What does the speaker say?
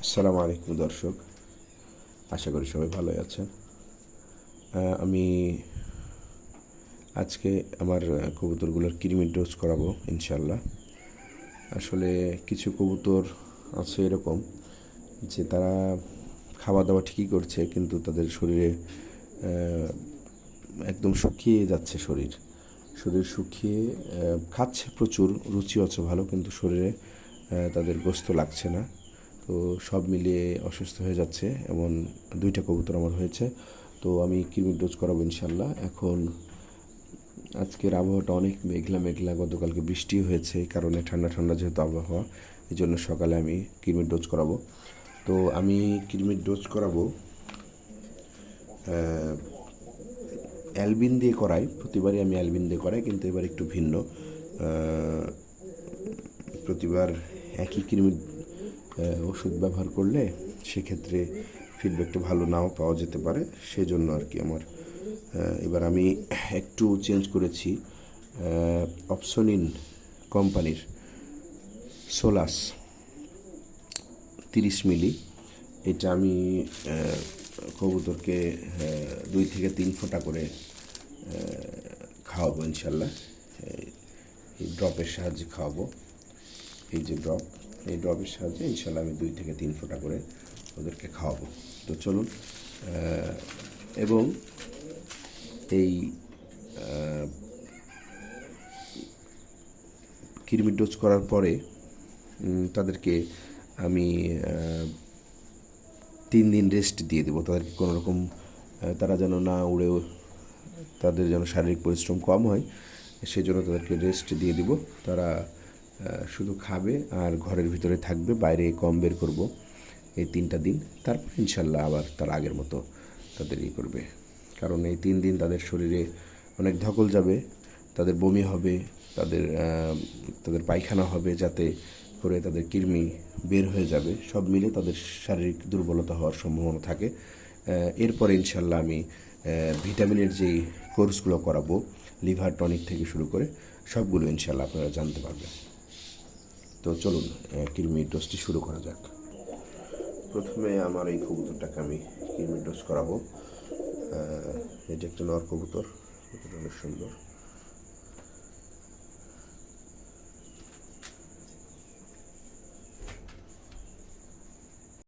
আসসালামু আলাইকুম দর্শক, আশা করি সবাই ভালোই আছেন। আমি আজকে আমার কবুতরগুলোর কৃমির ডোজ করাবো ইনশাল্লাহ। আসলে কিছু কবুতর আছে এরকম যে তারা খাওয়া দাওয়া ঠিকই করছে, কিন্তু তাদের শরীরে একদম শুকিয়ে যাচ্ছে। শরীর শুকিয়ে খাচ্ছে প্রচুর, রুচি আছে ভালো, কিন্তু শরীরে তাদের গোস্ত লাগছে না। তো সব মিলিয়ে অসুস্থ হয়ে যাচ্ছে, এমন দুইটা কবুতর আমার হয়েছে। তো আমি কৃমির ডোজ করাবো ইনশাল্লাহ। এখন আজকের আবহাওয়াটা অনেক মেঘলা মেঘলা, গতকালকে বৃষ্টিও হয়েছে, এই কারণে ঠান্ডা ঠান্ডা যেহেতু আবহাওয়া, এই জন্য সকালে আমি কৃমির ডোজ করাবো। তো আমি কৃমির ডোজ করাবো অ্যালবিন দিয়ে করাই, প্রতিবারই আমি অ্যালবিন দিয়ে করাই, কিন্তু এবার একটু ভিন্ন। প্রতিবার একই কৃমির ওষুধ ব্যবহার করলে সেক্ষেত্রে ফিডব্যাকটা ভালো নাও পাওয়া যেতে পারে, সেই জন্য আর কি আমার এবার আমি একটু চেঞ্জ করেছি। অপসনিন কোম্পানির সোলাস 30 মিলি, এটা আমি কবুতরকে 2 থেকে 3 ফোঁটা করে খাওয়াবো ইনশাল্লাহ। এই ড্রপের সাহায্যে খাওয়াবো। এই যে ড্রপ, এই ড্রপের সাহায্যে ইনশাল্লাহ আমি 2 থেকে 3 ফোঁটা করে ওদেরকে খাওয়াবো। তো চলুন। এবং এই কৃমির ডোজ করার পরে তাদেরকে আমি 3 দিন রেস্ট দিয়ে দেবো। তাদেরকে কোনো রকম তারা যেন না উড়ে, তাদের যেন শারীরিক পরিশ্রম কম হয়, সেই জন্য তাদেরকে রেস্ট দিয়ে দিব। তারা শুধু খাবে আর ঘরের ভিতরে থাকবে, বাইরে কম বের করব এই 3টা দিন। তারপর ইনশাল্লাহ আবার তারা আগের মতো তাদের করবে। কারণ এই 3 দিন তাদের শরীরে অনেক ধকল যাবে, তাদের বমি হবে, তাদের তাদের পায়খানা হবে, যাতে করে তাদের কৃমি বের হয়ে যাবে। সব মিলে তাদের শারীরিক দুর্বলতা হওয়ার সম্ভাবনা থাকে। এরপরে ইনশাল্লাহ আমি ভিটামিনের যেই কোর্সগুলো করাবো, লিভার টনিক থেকে শুরু করে সবগুলো ইনশাল্লাহ আপনারা জানতে পারবেন। তো চলুন কৃমির ডোজটি শুরু করা যাক। প্রথমে আমার এই কবুতরটাকে আমি কৃমির ডোজ করাবো। এটা একটা নর কবুতর, অনেক সুন্দর।